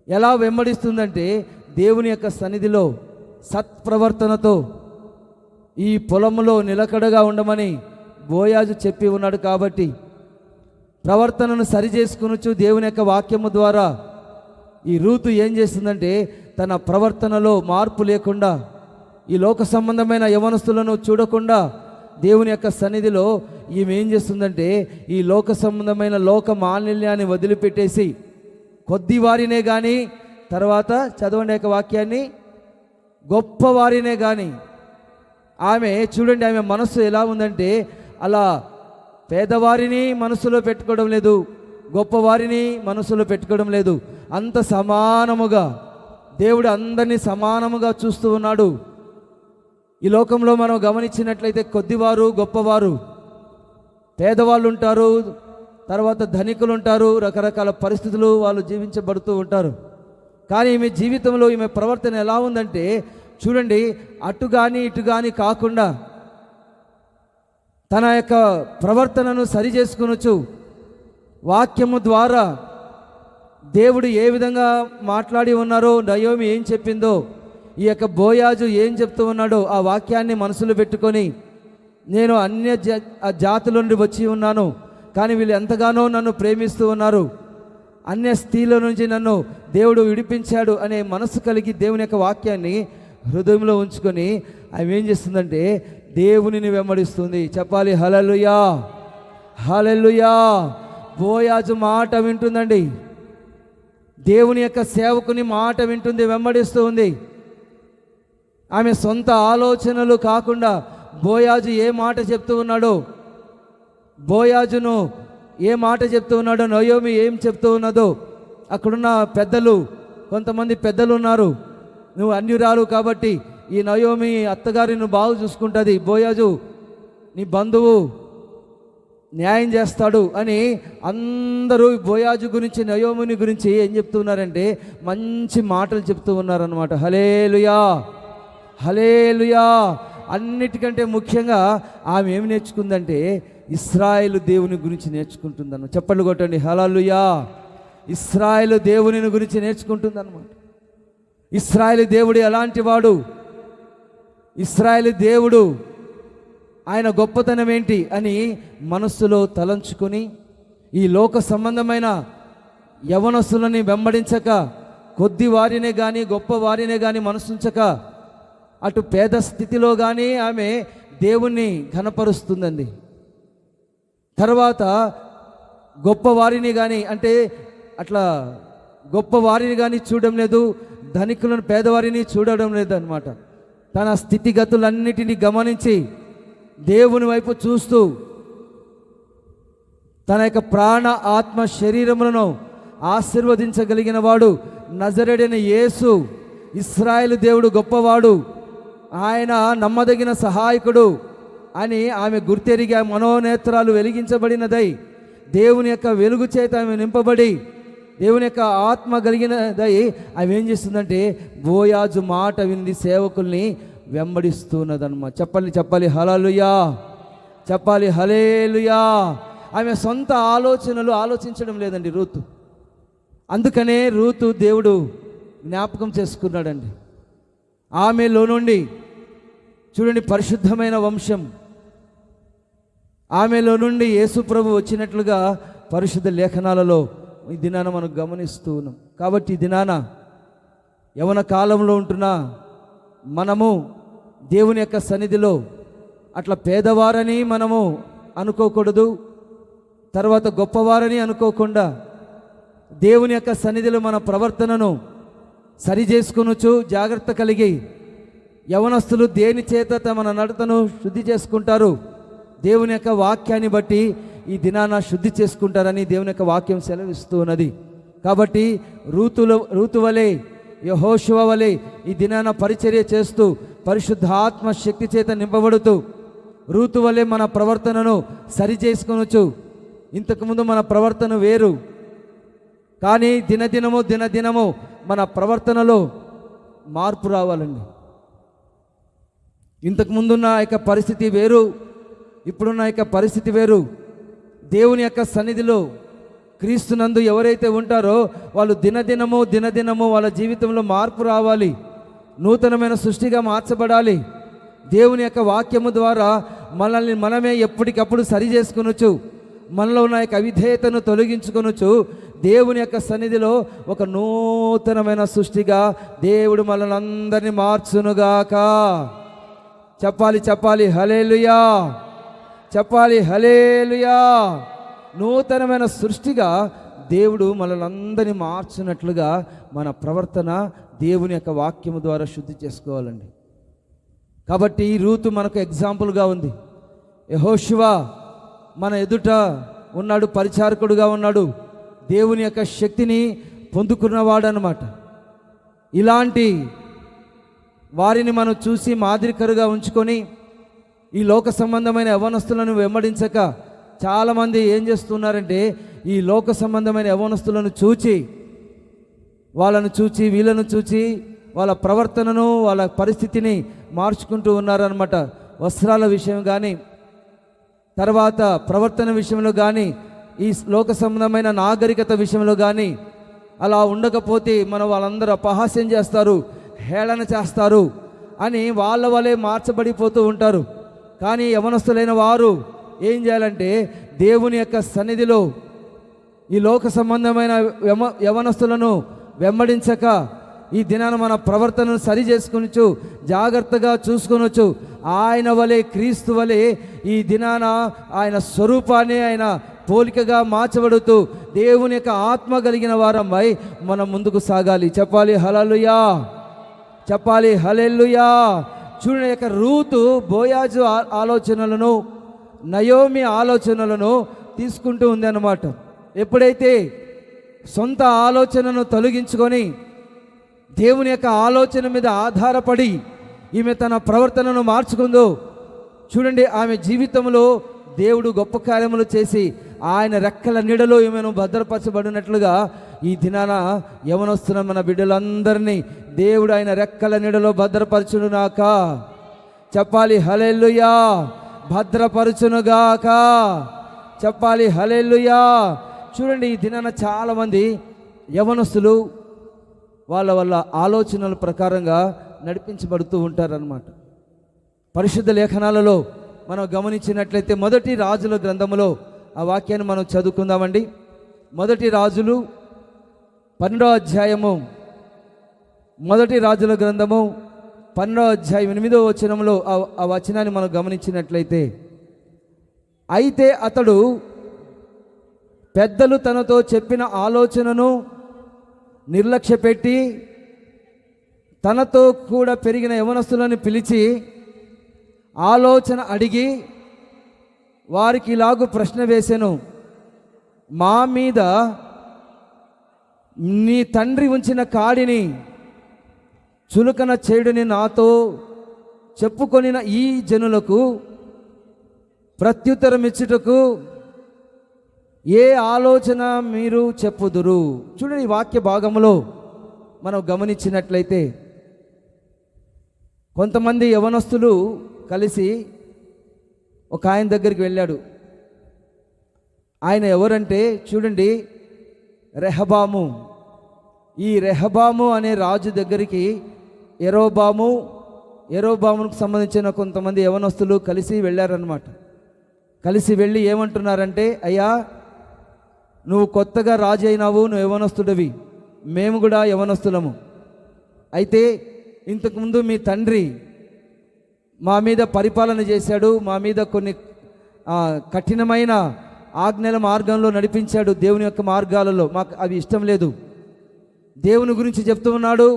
ఎలా వెంబడిస్తుందంటే దేవుని యొక్క సన్నిధిలో సత్ప్రవర్తనతో ఈ పొలంలో నిలకడగా ఉండమని బోయాజు చెప్పి ఉన్నాడు. కాబట్టి ప్రవర్తనను సరిచేసుకునొచ్చు దేవుని యొక్క వాక్యము ద్వారా ఈ రూతు ఏం చేస్తుందంటే తన ప్రవర్తనలో మార్పు లేకుండా, ఈ లోక సంబంధమైన యవనస్తులను చూడకుండా దేవుని యొక్క సన్నిధిలో ఈమె ఏం చేస్తుందంటే ఈ లోక సంబంధమైన లోక మాలిన్యాన్ని వదిలిపెట్టేసి కొద్ది వారినే కానీ, తర్వాత చదవండి యొక్క వాక్యాన్ని, గొప్పవారినే కానీ, ఆమె చూడండి ఆమె మనస్సు ఎలా ఉందంటే అలా పేదవారిని మనసులో పెట్టుకోవడం లేదు, గొప్పవారిని మనసులో పెట్టుకోవడం లేదు. అంత సమానముగా దేవుడు అందరినీ సమానముగా చూస్తూ ఉన్నాడు. ఈ లోకంలో మనం గమనించినట్లయితే కొద్దివారు గొప్పవారు, పేదవాళ్ళు ఉంటారు, తర్వాత ధనికులు ఉంటారు, రకరకాల పరిస్థితులు వాళ్ళు జీవించబడుతూ ఉంటారు. కానీ ఈమె జీవితంలో ఈమె ప్రవర్తన ఎలా ఉందంటే చూడండి, అటు కానీ ఇటు కానీ కాకుండా తన యొక్క ప్రవర్తనను సరి చేసుకొనొచ్చు. వాక్యము ద్వారా దేవుడు ఏ విధంగా మాట్లాడి ఉన్నారో, నయోమి ఏం చెప్పిందో, ఈ యొక్క బోయాజు ఏం చెప్తూ ఉన్నాడో ఆ వాక్యాన్ని మనసులో పెట్టుకొని, నేను అన్య జాతుల నుండి వచ్చి ఉన్నాను, కానీ వీళ్ళు ఎంతగానో నన్ను ప్రేమిస్తూ ఉన్నారు, అన్య స్త్రీల నుంచి నన్ను దేవుడు విడిపించాడు అనే మనసు కలిగి దేవుని యొక్క వాక్యాన్ని హృదయంలో ఉంచుకొని ఆమె ఏం చేస్తుందంటే దేవునిని వెంబడిస్తుంది. చెప్పాలి హల్లెలూయా, హల్లెలూయా. బోయాజు మాట వింటుందండి, దేవుని యొక్క సేవకుని మాట వింటుంది, వెంబడిస్తూ ఉంది. ఆమె సొంత ఆలోచనలు కాకుండా బోయాజు ఏ మాట చెప్తూ ఉన్నాడో, బోయాజును ఏ మాట చెప్తూ ఉన్నాడో, నయోమి ఏం చెప్తూ ఉన్నదో, అక్కడున్న పెద్దలు, కొంతమంది పెద్దలు ఉన్నారు, నువ్వు అన్యురాలు కాబట్టి ఈ నయోమి అత్తగారి నువ్వు బాగు చూసుకుంటుంది, బోయాజు నీ బంధువు న్యాయం చేస్తాడు అని అందరూ బోయాజు గురించి, నయోమిని గురించి ఏం చెప్తూ ఉన్నారంటే మంచి మాటలు చెప్తూ ఉన్నారన్నమాట. హల్లెలూయా, హల్లెలూయా. అన్నిటికంటే ముఖ్యంగా ఆమె ఏమి నేర్చుకుందంటే ఇశ్రాయేలు దేవుని గురించి నేర్చుకుంటుందన్నమాట. చప్పట్లు కొట్టండి హల్లెలూయా. ఇశ్రాయేలు దేవుని గురించి నేర్చుకుంటుందన్నమాట. ఇశ్రాయేలు దేవుడు ఎలాంటి వాడు, ఇశ్రాయేలు దేవుడు ఆయన గొప్పతనం ఏంటి అని మనస్సులో తలంచుకొని ఈ లోక సంబంధమైన యవనస్తులని వెంబడించక, కొద్ది వారినే కానీ గొప్ప వారినే కానీ మనసుంచక, అటు పేద స్థితిలో కానీ ఆమె దేవుణ్ణి ఘనపరుస్తుందండి. తర్వాత గొప్పవారిని కానీ, అంటే అట్లా గొప్పవారిని కానీ చూడడం లేదు, ధనికులను పేదవారిని చూడడం లేదు అన్నమాట. తన స్థితిగతులన్నిటినీ గమనించి దేవుని వైపు చూస్తూ తన యొక్క ప్రాణ ఆత్మ శరీరములను ఆశీర్వదించగలిగిన వాడు నజరేయుడైన యేసు, ఇశ్రాయేలు దేవుడు గొప్పవాడు, ఆయన నమ్మదగిన సహాయకుడు అని ఆమె గుర్తెరిగి మనోనేత్రాలు వెలిగించబడినదై దేవుని యొక్క వెలుగు చేత ఆమె నింపబడి దేవుని యొక్క ఆత్మ కలిగినదై ఆమె ఏం చేస్తుందంటే బోయాజు మాట వింది సేవకుల్ని వెంబడిస్తున్నదన్నమాట. చెప్పాలి హల్లెలూయా, చెప్పాలి హల్లెలూయా. ఆమె సొంత ఆలోచనలు ఆలోచించడం లేదండి రూతు. అందుకనే రూతు దేవుడు జ్ఞాపకం చేసుకున్నాడండి. ఆమెలో నుండి చూడండి పరిశుద్ధమైన వంశం, ఆమెలో నుండి యేసు ప్రభు వచ్చినట్లుగా పరిశుద్ధ లేఖనాలలో ఈ దినాన మనం గమనిస్తూ ఉన్నాం. కాబట్టి ఈ దినాన యవన కాలంలో ఉంటున్న మనము దేవుని యొక్క సన్నిధిలో అట్లా పేదవారని మనము అనుకోకూడదు, తర్వాత గొప్పవారని అనుకోకుండా దేవుని యొక్క సన్నిధిలో మన ప్రవర్తనను సరి చేసుకొనొచ్చు. జాగ్రత్త కలిగి యవనస్తులు దేని చేత తమ నడతను శుద్ధి చేసుకుంటారు? దేవుని యొక్క వాక్యాన్ని బట్టి ఈ దినాన శుద్ధి చేసుకుంటారని దేవుని యొక్క వాక్యం సెలవిస్తూ ఉన్నది. కాబట్టి రూతు వలె, యెహోషువ వలె ఈ దినాన పరిచర్య చేస్తూ పరిశుద్ధాత్మ శక్తి చేత నింపబడుతూ రూతు వలె మన ప్రవర్తనను సరి చేసుకొనొచ్చు. ఇంతకుముందు మన ప్రవర్తన వేరు, కానీ దినదినము మన ప్రవర్తనలో మార్పు రావాలండి. ఇంతకుముందున్న యొక్క పరిస్థితి వేరు, ఇప్పుడున్న యొక్క పరిస్థితి వేరు. దేవుని యొక్క సన్నిధిలో క్రీస్తునందు ఎవరైతే ఉంటారో వాళ్ళు దినదినము వాళ్ళ జీవితంలో మార్పు రావాలి, నూతనమైన సృష్టిగా మార్చబడాలి. దేవుని యొక్క వాక్యము ద్వారా మనల్ని మనమే ఎప్పటికప్పుడు సరి చేసుకొనొచ్చు. మనలో ఉన్న యొక్క అవిధేయతను తొలగించుకొనొచ్చు. దేవుని యొక్క సన్నిధిలో ఒక నూతనమైన సృష్టిగా దేవుడు మనల్ని అందరినీ మార్చునుగాక. చెప్పాలి హల్లెలూయా, చెప్పాలి హల్లెలూయా. నూతనమైన సృష్టిగా దేవుడు మనల్ని అందరినీ మార్చున్నట్లుగా మన ప్రవర్తన దేవుని యొక్క వాక్యము ద్వారా శుద్ధి చేసుకోవాలండి. కాబట్టి ఈ రూతు మనకు ఎగ్జాంపుల్గా ఉంది. యెహోషువ మన ఎదుట ఉన్నాడు, పరిచారకుడుగా ఉన్నాడు, దేవుని యొక్క శక్తిని పొందుకున్నవాడు అన్నమాట. ఇలాంటి వారిని మనం చూసి మాదిరికరుగా ఉంచుకొని ఈ లోక సంబంధమైన యవ్వనస్తులను వెంబడించక చాలామంది ఏం చేస్తున్నారంటే ఈ లోక సంబంధమైన యవ్వనస్తులను చూచి వీళ్ళను చూచి వాళ్ళ ప్రవర్తనను వాళ్ళ పరిస్థితిని మార్చుకుంటూ ఉన్నారనమాట. వస్త్రాల విషయం కానీ, తర్వాత ప్రవర్తన విషయంలో కానీ, ఈ లోక సంబంధమైన నాగరికత విషయంలో కానీ అలా ఉండకపోతే వాళ్ళందరూ అపహాస్యం చేస్తారు, హేళన చేస్తారు అని వాళ్ళ వలె మార్చబడిపోతూ ఉంటారు. కానీ యవనస్తులైన వారు ఏం చేయాలంటే దేవుని యొక్క సన్నిధిలో ఈ లోక సంబంధమైన యవనస్తులను వెంబడించక ఈ దినాన మన ప్రవర్తనను సరి చేసుకొనొచ్చు, జాగ్రత్తగా చూసుకొనొచ్చు. ఆయన వలె, క్రీస్తు వలె ఈ దినాన ఆయన స్వరూపాన్ని, ఆయన పోలికగా మార్చబడుతూ దేవుని యొక్క ఆత్మ కలిగిన వారమై మనం ముందుకు సాగాలి. చెప్పాలి హల్లెలూయా, చెప్పాలి హల్లెలూయా. చూడండి, యొక్క రూతు బోయాజు ఆలోచనలను, నయోమి ఆలోచనలను తీసుకుంటూ ఉంది అన్నమాట. ఎప్పుడైతే సొంత ఆలోచనను తొలగించుకొని దేవుని యొక్క ఆలోచన మీద ఆధారపడి ఈమె తన ప్రవర్తనను మార్చుకుందో, చూడండి ఆమె జీవితంలో దేవుడు గొప్ప కార్యములు చేసి ఆయన రెక్కల నీడలో ఈమెను భద్రపరచబడినట్లుగా ఈ దినాన యవనొస్తున్న మన బిడ్డలందరినీ దేవుడు ఆయన రెక్కల నీడలో భద్రపరచునుగాక. చెప్పాలి హల్లెలూయా, భద్రపరచునుగాక. చెప్పాలి హల్లెలూయా. చూడండి, ఈ దినాన చాలామంది యవనస్తులు వాళ్ళ ఆలోచనల ప్రకారంగా నడిపించబడుతూ ఉంటారన్నమాట. పరిశుద్ధ లేఖనాలలో మనం గమనించినట్లయితే మొదటి రాజుల గ్రంథములో ఆ వాక్యాన్ని మనం చదువుకుందామండి. మొదటి రాజులు 12వ అధ్యాయము, మొదటి రాజుల గ్రంథము 12వ అధ్యాయం 8వ వచనంలో ఆ వచనాన్ని మనం గమనించినట్లయితే, అయితే అతడు పెద్దలు తనతో చెప్పిన ఆలోచనను నిర్లక్ష్యపెట్టి తనతో కూడా పెరిగిన యవనస్తులను పిలిచి ఆలోచన అడిగి వారికి ఇలాగు ప్రశ్న వేసెను, మా మీద నీ తండ్రి ఉంచిన కాడిని చులకన చేయుడని నాతో చెప్పుకొనిన ఈ జనులకు ప్రత్యుత్తరం ఇచ్చుటకు ఏ ఆలోచన మీరు చెప్పుదురు? చూడండి, ఈ వాక్య భాగంలో మనం గమనించినట్లయితే కొంతమంది యవనస్తులు కలిసి ఒక ఆయన దగ్గరికి వెళ్ళాడు. ఆయన ఎవరంటే చూడండి, రెహబాము. ఈ రెహబాము అనే రాజు దగ్గరికి యరొబాముకు సంబంధించిన కొంతమంది యవనస్తులు కలిసి వెళ్ళారనమాట. కలిసి వెళ్ళి ఏమంటున్నారంటే, అయ్యా నువ్వు కొత్తగా రాజు అయినావు, నువ్వు యవనస్తుడివి, మేము కూడా యవనస్తులము. అయితే ఇంతకుముందు మీ తండ్రి మా మీద పరిపాలన చేశాడు, మా మీద కొన్ని కఠినమైన ఆజ్ఞల మార్గంలో నడిపించాడు, దేవుని యొక్క మార్గాలలో మాకు అవి ఇష్టం లేదు. దేవుని గురించి చెప్తూ ఉన్నాడు,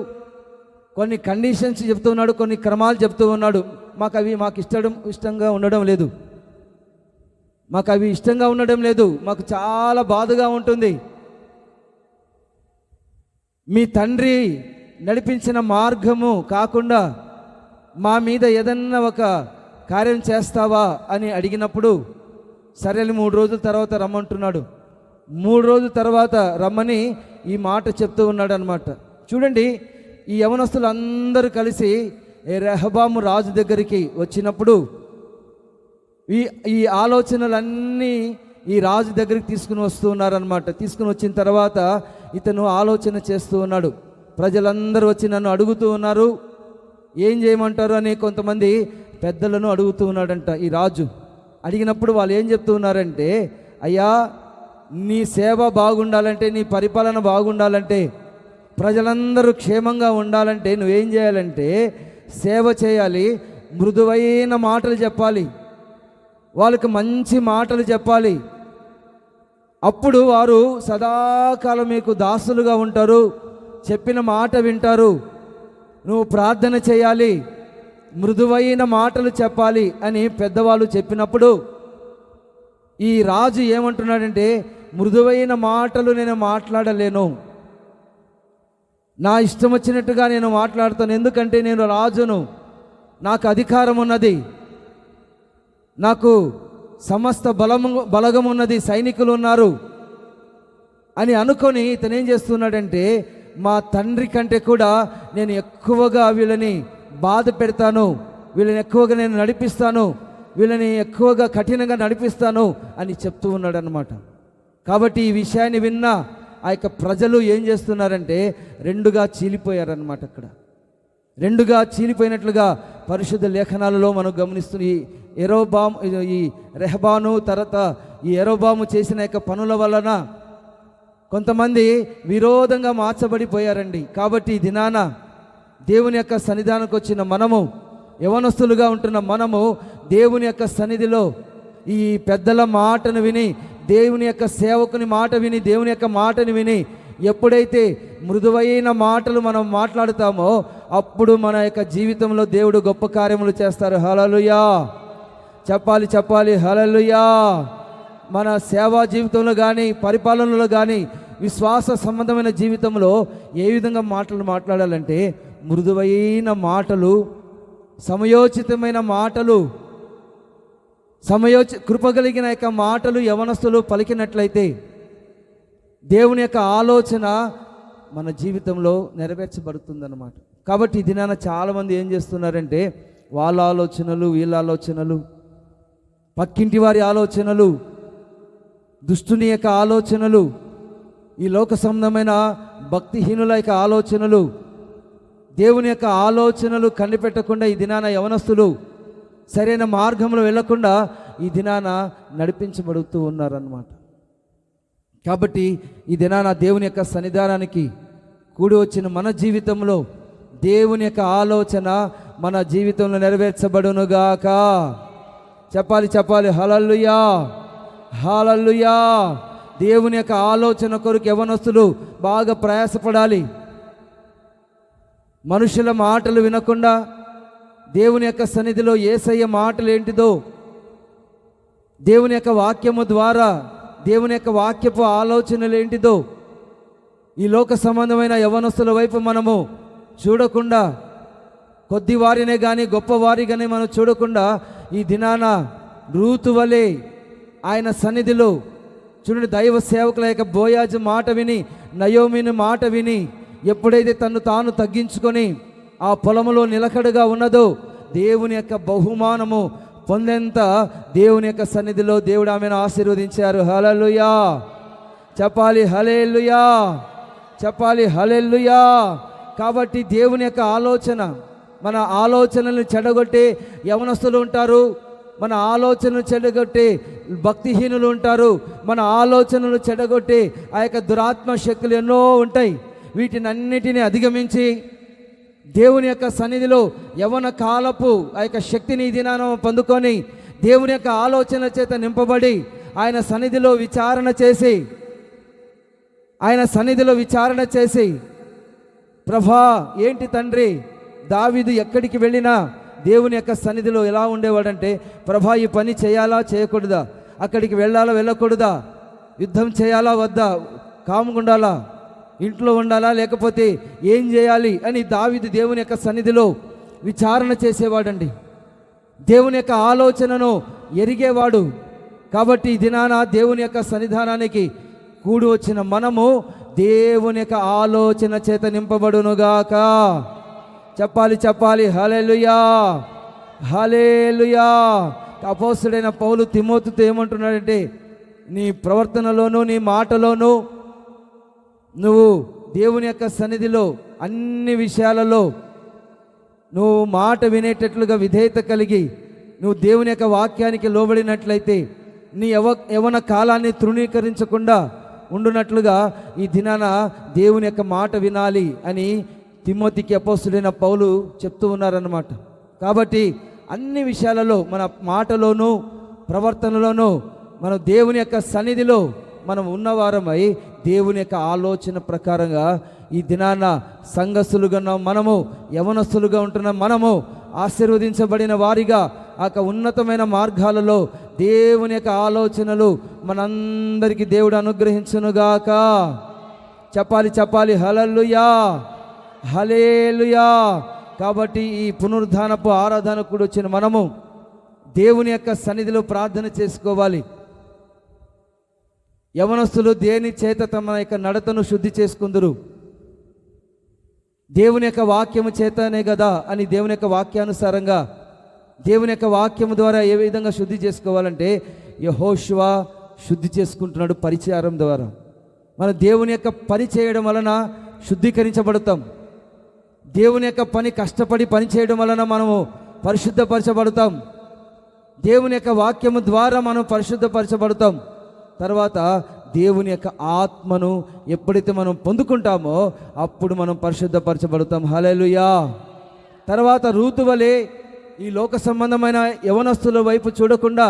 కొన్ని కండిషన్స్ చెప్తూ ఉన్నాడు, కొన్ని క్రమాలు చెప్తూ ఉన్నాడు, మాకు ఇష్టంగా ఉండడం లేదు. మాకు అవి ఇష్టంగా ఉండడం లేదు, మాకు చాలా బాధగా ఉంటుంది. మీ తండ్రి నడిపించిన మార్గము కాకుండా మా మీద ఏదన్నా ఒక కార్యం చేస్తావా అని అడిగినప్పుడు సరే 3 రోజుల తర్వాత రమ్మంటున్నాడు. 3 రోజుల తర్వాత రమ్మని ఈ మాట చెప్తూ ఉన్నాడు అనమాట. చూడండి, ఈ యవనస్తులు అందరూ కలిసి రెహబాము రాజు దగ్గరికి వచ్చినప్పుడు ఈ ఆలోచనలన్నీ ఈ రాజు దగ్గరికి తీసుకుని వస్తూ ఉన్నారనమాట. తీసుకుని వచ్చిన తర్వాత ఇతను ఆలోచన చేస్తూ ఉన్నాడు. ప్రజలందరూ వచ్చి నన్ను అడుగుతూ ఉన్నారు, ఏం చేయమంటారు అని కొంతమంది పెద్దలను అడుగుతూ ఉన్నాడంట ఈ రాజు. అడిగినప్పుడు వాళ్ళు ఏం చెప్తూ ఉన్నారంటే, అయ్యా, నీ సేవ బాగుండాలంటే, నీ పరిపాలన బాగుండాలంటే, ప్రజలందరూ క్షేమంగా ఉండాలంటే నువ్వేం చేయాలంటే సేవ చేయాలి, మృదువైన మాటలు చెప్పాలి, వాళ్ళకి మంచి మాటలు చెప్పాలి. అప్పుడు వారు సదాకాలం మీకు దాసులుగా ఉంటారు, చెప్పిన మాట వింటారు. నువ్వు ప్రార్థన చేయాలి, మృదువైన మాటలు చెప్పాలి అని పెద్దవాళ్ళు చెప్పినప్పుడు ఈ రాజు ఏమంటున్నాడంటే, మృదువైన మాటలు నేను మాట్లాడలేను, నా ఇష్టం వచ్చినట్టుగా నేను మాట్లాడతాను. ఎందుకంటే నేను రాజును, నాకు అధికారం ఉన్నది, నాకు సమస్త బలగం ఉన్నది, సైనికులు ఉన్నారు అని అనుకొని ఇతను ఏం చేస్తున్నాడంటే, మా తండ్రి కంటే కూడా నేను ఎక్కువగా వీళ్ళని బాధ పెడతాను, వీళ్ళని ఎక్కువగా నేను నడిపిస్తాను, వీళ్ళని ఎక్కువగా కఠినంగా నడిపిస్తాను అని చెప్తూ ఉన్నాడు అనమాట. కాబట్టి ఈ విషయాన్ని విన్న ఆ యొక్క ప్రజలు ఏం చేస్తున్నారంటే రెండుగా చీలిపోయారనమాట. అక్కడ రెండుగా చీలిపోయినట్లుగా పరిశుద్ధ లేఖనాలలో మనం గమనిస్తున్న ఈ రెహబాను తర్వాత ఈ యరొబాము చేసిన యొక్క పనుల వలన కొంతమంది విరోధంగా మార్చబడిపోయారండి. కాబట్టి ఈ దినాన దేవుని యొక్క సన్నిధానానికి వచ్చిన మనము, యవనస్తులుగా ఉంటున్న మనము దేవుని యొక్క సన్నిధిలో ఈ పెద్దల మాటను విని, దేవుని యొక్క సేవకుని మాట విని, దేవుని యొక్క మాటను విని ఎప్పుడైతే మృదువైన మాటలు మనం మాట్లాడుతామో అప్పుడు మన యొక్క జీవితంలో దేవుడు గొప్ప కార్యములు చేస్తారు. హల్లెలూయా చెప్పాలి హల్లెలూయా. మన సేవా జీవితంలో కానీ, పరిపాలనలో కానీ, విశ్వాస సంబంధమైన జీవితంలో ఏ విధంగా మాట్లాడాలంటే మృదువైన మాటలు, సమయోచితమైన మాటలు, కృపగలిగిన యొక్క మాటలు యవనస్తులు పలికినట్లయితే దేవుని యొక్క ఆలోచన మన జీవితంలో నెరవేర్చబడుతుందన్నమాట. కాబట్టి ఈ దినాన చాలామంది ఏం చేస్తున్నారంటే వాళ్ళ ఆలోచనలు, వీళ్ళ ఆలోచనలు, పక్కింటి వారి ఆలోచనలు, దుష్టుని యొక్క ఆలోచనలు, ఈ లోక సంబంధమైన భక్తిహీనుల యొక్క ఆలోచనలు, దేవుని యొక్క ఆలోచనలు కనిపెట్టకుండా ఈ దినాన యవనస్తులు సరైన మార్గంలో వెళ్లకుండా ఈ దినాన నడిపించబడుతూ ఉన్నారన్నమాట. కాబట్టి ఈ దినాన దేవుని యొక్క సన్నిధానానికి కూడి వచ్చిన మన జీవితంలో దేవుని యొక్క ఆలోచన మన జీవితంలో నెరవేర్చబడునుగాక. చెప్పాలి హల్లెలూయా హల్లెలూయా. దేవుని యొక్క ఆలోచన కొరకు యవనస్తులు బాగా ప్రయాసపడాలి. మనుషుల మాటలు వినకుండా దేవుని యొక్క సన్నిధిలో యేసయ్య మాటలు ఏంటిదో, దేవుని యొక్క వాక్యము ద్వారా దేవుని యొక్క వాక్యపు ఆలోచనలు ఏంటిదో ఈ లోక సంబంధమైన యవనస్తుల వైపు మనము చూడకుండా, కొద్ది వారినే కానీ గొప్పవారి కానీ మనం చూడకుండా ఈ దినాన రూతు వలె ఆయన సన్నిధిలో చూడండి, దైవ సేవకుల యొక్క బోయాజు మాట విని, నయోమిని మాట విని ఎప్పుడైతే తను తాను తగ్గించుకొని ఆ పొలములో నిలకడగా ఉన్నదో దేవుని యొక్క బహుమానము పొందేంత దేవుని యొక్క సన్నిధిలో దేవుడు ఆమెను ఆశీర్వదించారు. హల్లెలూయా చెప్పాలి హల్లెలూయా. కాబట్టి దేవుని యొక్క ఆలోచన, మన ఆలోచనలను చెడగొట్టే యవనస్తులు ఉంటారు, మన ఆలోచనలు చెడగొట్టే భక్తిహీనులు ఉంటారు, మన ఆలోచనలు చెడగొట్టే ఆ యొక్క దురాత్మ శక్తులు ఎన్నో ఉంటాయి. వీటినన్నిటిని అధిగమించి దేవుని యొక్క సన్నిధిలో యవన కాలపు ఆ యొక్క శక్తిని దినాన పొందుకొని దేవుని యొక్క ఆలోచనల చేత నింపబడి ఆయన సన్నిధిలో విచారణ చేసి ప్రభా ఏంటి తండ్రి, దావీదు ఎక్కడికి వెళ్ళినా దేవుని యొక్క సన్నిధిలో ఎలా ఉండేవాడంటే, ప్రభా ఈ పని చేయాలా చేయకూడదా, అక్కడికి వెళ్ళాలా వెళ్ళకూడదా, యుద్ధం చేయాలా వద్దా, కాముగుండాలా, ఇంట్లో ఉండాలా, లేకపోతే ఏం చేయాలి అని దావీదు దేవుని యొక్క సన్నిధిలో విచారణ చేసేవాడండి. దేవుని యొక్క ఆలోచనను ఎరిగేవాడు. కాబట్టి ఈ దినాన దేవుని యొక్క సన్నిధానానికి కూడి వచ్చిన మనము దేవుని యొక్క ఆలోచన చేత నింపబడునుగాక. చెప్పాలి హల్లెలూయా, హల్లెలూయా. అపోస్తలుడైన పౌలు తిమోతితో ఏమంటున్నాడంటే, నీ ప్రవర్తనలోను నీ మాటలోను నువ్వు దేవుని యొక్క సన్నిధిలో అన్ని విషయాలలో నువ్వు మాట వినేటట్లుగా విధేయత కలిగి నువ్వు దేవుని యొక్క వాక్యానికి లోబడినట్లయితే నీ యవన కాలాన్ని తృణీకరించకుండా ఉండునట్లుగా ఈ దినాన దేవుని యొక్క మాట వినాలి అని తిమోతికి అపోస్తలుడైన పౌలు చెప్తూ ఉన్నారన్నమాట. కాబట్టి అన్ని విషయాలలో మన మాటలోనూ ప్రవర్తనలోనూ మనం దేవుని యొక్క సన్నిధిలో మనం ఉన్నవారమై దేవుని యొక్క ఆలోచన ప్రకారంగా ఈ దినాన సంఘస్థులుగా ఉన్న మనము, యవనస్తులుగా ఉంటున్న మనము ఆశీర్వదించబడిన వారిగా ఆ ఉన్నతమైన మార్గాలలో దేవుని యొక్క ఆలోచనలు మనందరికీ దేవుడు అనుగ్రహించునుగాక. చెప్పాలి హల్లెలూయా, హల్లెలూయా. కాబట్టి ఈ పునరుద్ధానపు ఆరాధనకు కూడా వచ్చిన మనము దేవుని యొక్క సన్నిధిలో ప్రార్థన చేసుకోవాలి. యవనస్తులు దేని చేత తమ యొక్క నడతను శుద్ధి చేసుకుందరు, దేవుని యొక్క వాక్యము చేతనే కదా అని దేవుని యొక్క వాక్యానుసారంగా దేవుని యొక్క వాక్యము ద్వారా ఏ విధంగా శుద్ధి చేసుకోవాలంటే యెహోషువ శుద్ధి చేసుకుంటున్నాడు పరిచారం ద్వారా. మనం దేవుని యొక్క పని చేయడం వలన శుద్ధీకరించబడతాం. దేవుని యొక్క పని కష్టపడి పని చేయడం వలన మనము పరిశుద్ధపరచబడతాం. దేవుని యొక్క వాక్యము ద్వారా మనం పరిశుద్ధపరచబడతాం. తర్వాత దేవుని యొక్క ఆత్మను ఎప్పుడైతే మనం పొందుకుంటామో అప్పుడు మనం పరిశుద్ధపరచబడతాం. హల్లెలూయా. తర్వాత రూతు వలె ఈ లోక సంబంధమైన యవనస్తుల వైపు చూడకుండా,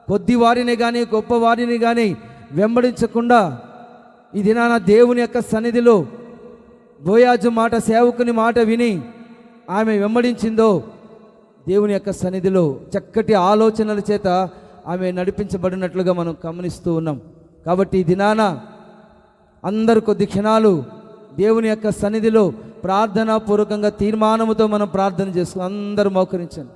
కొద్ది వారిని కానీ గొప్ప వారిని కానీ వెంబడించకుండా ఈ దినాన దేవుని యొక్క సన్నిధిలో బోయాజు మాట, సేవకుని మాట విని ఆమె వెంబడించిందో దేవుని యొక్క సన్నిధిలో చక్కటి ఆలోచనల చేత ఆమె నడిపించబడినట్లుగా మనం గమనిస్తూ ఉన్నాం. కాబట్టి ఈ దినాన అందరు కొద్ది క్షణాలు దేవుని యొక్క సన్నిధిలో ప్రార్థనాపూర్వకంగా తీర్మానముతో మనం ప్రార్థన చేసుకుని అందరూ మోకరించండి.